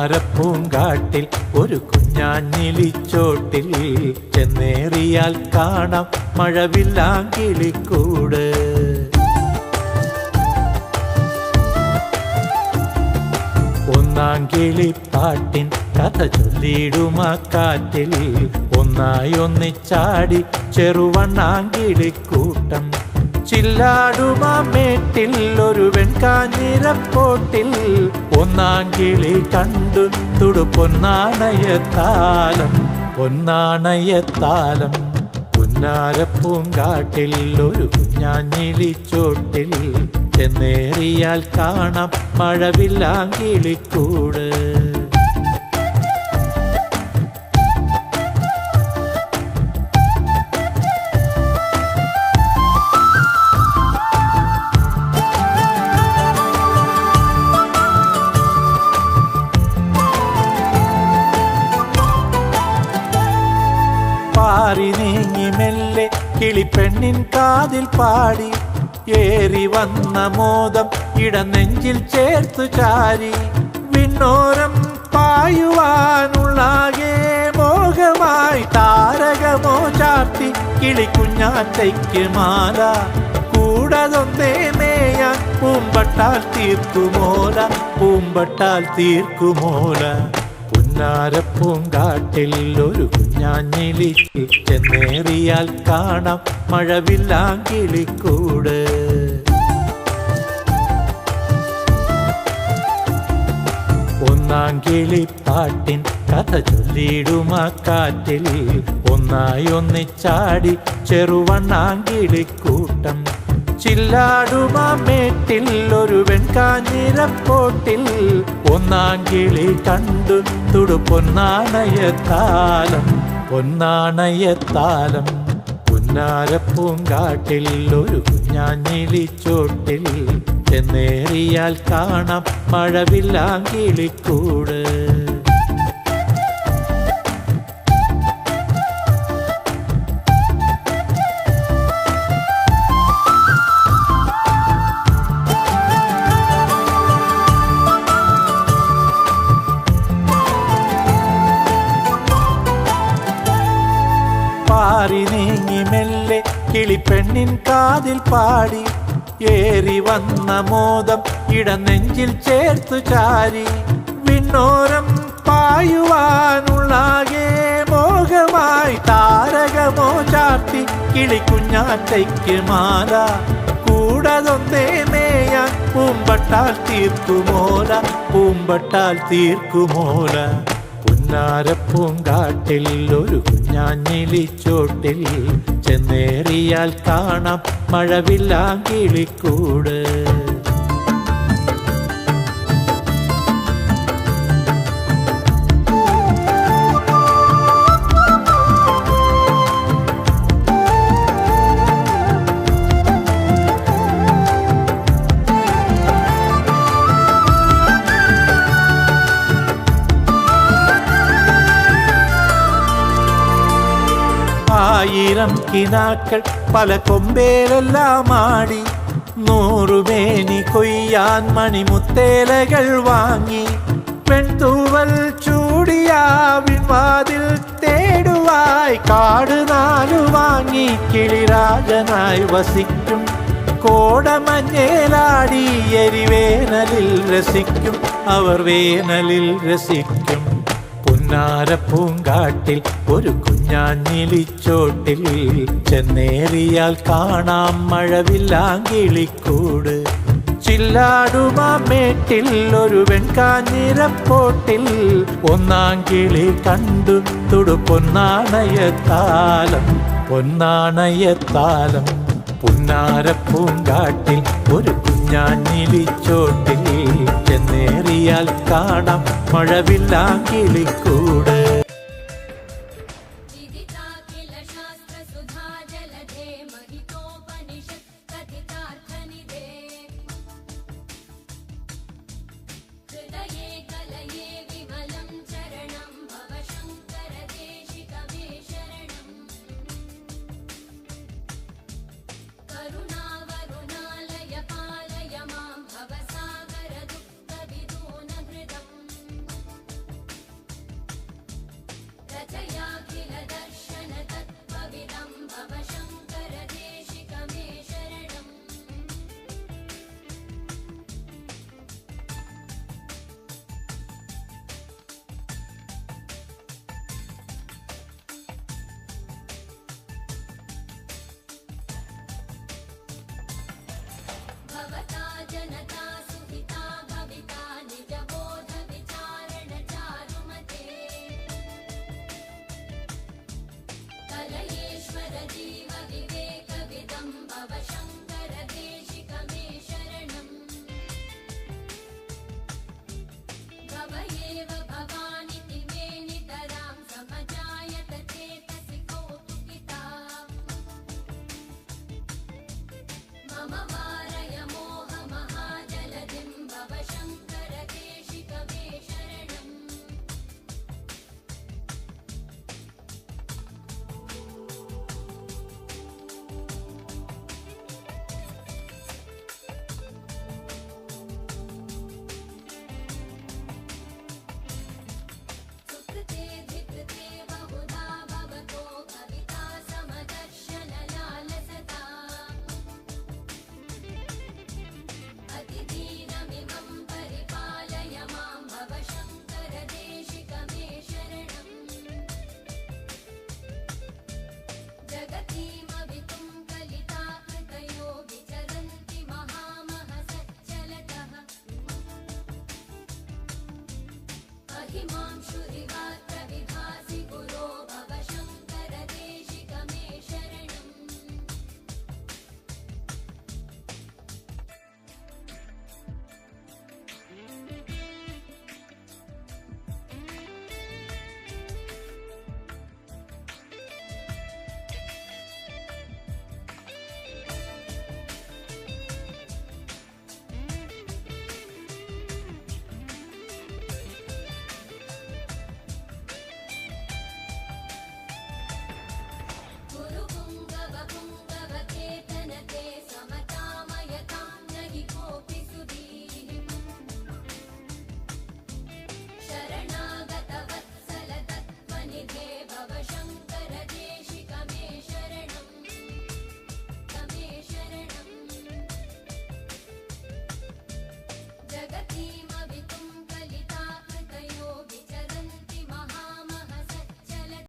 പുന്നാരപ്പൂങ്കാട്ടിൽ ഒരു കുഞ്ഞാഞ്ഞിലിച്ചോട്ടിൽ ചെന്നേറിയാൽ കാണാം മഴവില്ലാങ്കിളിക്കൂട്. ഒന്നാങ്കിളിപ്പാട്ടിൻ കഥ ചൊല്ലിയിടുമാ കാറ്റിൽ ഒന്നായി ഒന്നിച്ചാടി ചെറുവണ്ണാങ്കിളിക്കൂട്ടം. ചില്ലാടുമാ മേട്ടിൽ ഒരു വെൺകാഞ്ഞിരപ്പോട്ടിൽ ഒന്നാങ്കിളി കണ്ടു തുടുപൊന്നാണയത്താലം പൊന്നാണയത്താലം. പുന്നാരപ്പൂങ്കാട്ടിൽ ഒരു കുഞ്ഞാഞ്ഞിലിച്ചോട്ടിൽ ചെന്നേറിയാൽ കാണാം മഴവില്ലാങ്കിളിക്കൂട്. പാറി നീങ്ങി മെല്ലെ കിളിപ്പെണ്ണിൻ കാതിൽ പാടി ഏറി വന്ന മോദം ഇടനെഞ്ചിൽ ചേർത്തു ചാരി. വിണ്ണോരം പായുവാനുള്ളാകെ മോഹമായി താരകമോ ചാർത്തി കിളിക്കുഞ്ഞാറ്റയ്ക്ക് മാല. കൂടതൊന്നേ മേയാൻ പൂമ്പട്ടാൽ തീർക്കുമോല പൂമ്പട്ടാൽ തീർക്കുമോല. പുന്നാരപ്പൂങ്കാട്ടിൽ ഒരു കുഞ്ഞാഞ്ഞിലി ചെന്നേറിയാൽ കാണാം മഴവില്ലാങ്കിളിക്കൂട്. ഒന്നാങ്കിളിപ്പാട്ടിൻ കഥ ചൊല്ലിയിടുമാ കാറ്റിൽ ഒന്നായി ഒന്നിച്ചാടി ചെറുവണ്ണാങ്കിളിക്കൂട്ടം. ചില്ലാടുമാ മേട്ടിൽ ഒരു വെൺകാഞ്ഞിരപ്പോട്ടിൽ ഒന്നാങ്കിളി കണ്ടു തുടുപൊന്നാണയത്താലം പൊന്നാണയത്താലം. പുന്നാരപ്പൂങ്കാട്ടിൽ ഒരു കുഞ്ഞാഞ്ഞിലിച്ചോട്ടിൽ ചെന്നേറിയാൽ കാണാം മഴവില്ലാങ്കിളിക്കൂട്. പാറി നീങ്ങി മെല്ലെ കിളിപ്പെണ്ണിൻ കാതിൽ പാടി ഏറി വന്ന മോദം ഇടനെഞ്ചിൽ ചേർത്തു ചാരി. വിണ്ണോരം പായുവാനുള്ളാകെ മോഹമായി താരകമോ ചാർത്തി കിളിക്കുഞ്ഞാറ്റയ്ക്ക് മാല. കൂടതൊന്നേ മേയാൻ പൂമ്പട്ടാൽ തീർക്കുമോല പൂമ്പട്ടാൽ തീർക്കുമോല. പുന്നാരപ്പൂങ്കാട്ടിൽ ഒരു കുഞ്ഞാഞ്ഞിലിച്ചോട്ടിൽ ചെന്നേറിയാൽ കാണാം മഴവില്ലാങ്കിളിക്കൂട്. ആയിരം കിനാക്കൾ പല കൊമ്പേലെല്ലാം ആടി 100 മേനി കൊയ്യാൻ മണിമുത്തേലകൾ വാങ്ങി. പെൺതൂവൽ ചൂടിയാവിൻ വാതിൽ തേടുവായി കാട് 4 വാങ്ങി. കിളിരാജനായി വസിക്കും കോടമഞ്ഞേലാടി എരിവേനലിൽ രസിക്കും അവർ വേനലിൽ രസിക്കും. പുന്നാരപ്പൂങ്കാട്ടിൽ ഒരു കുഞ്ഞാഞ്ഞിലിച്ചോട്ടിൽ ചെന്നേറിയാൽ കാണാം മഴവില്ലാങ്കിളിക്കൂട്. ചില്ലാടുമാ മേട്ടിൽ ഒരു വെൺകാഞ്ഞിരപ്പോട്ടിൽ ഒന്നാങ്കിളി കണ്ടു തുടുപൊന്നാണയത്താലം പൊന്നാണയത്താലം. പുന്നാരപ്പൂങ്കാട്ടിൽ ഒരു കുഞ്ഞാഞ്ഞിലിച്ചോട്ടിൽ ചെന്നേറിയാൽ കാണാം മഴവില്ലാങ്കിളിക്കൂട്. भवता जनता सुखिता भविता निजबोध विचारण चारुमते कलयेश्वर जीव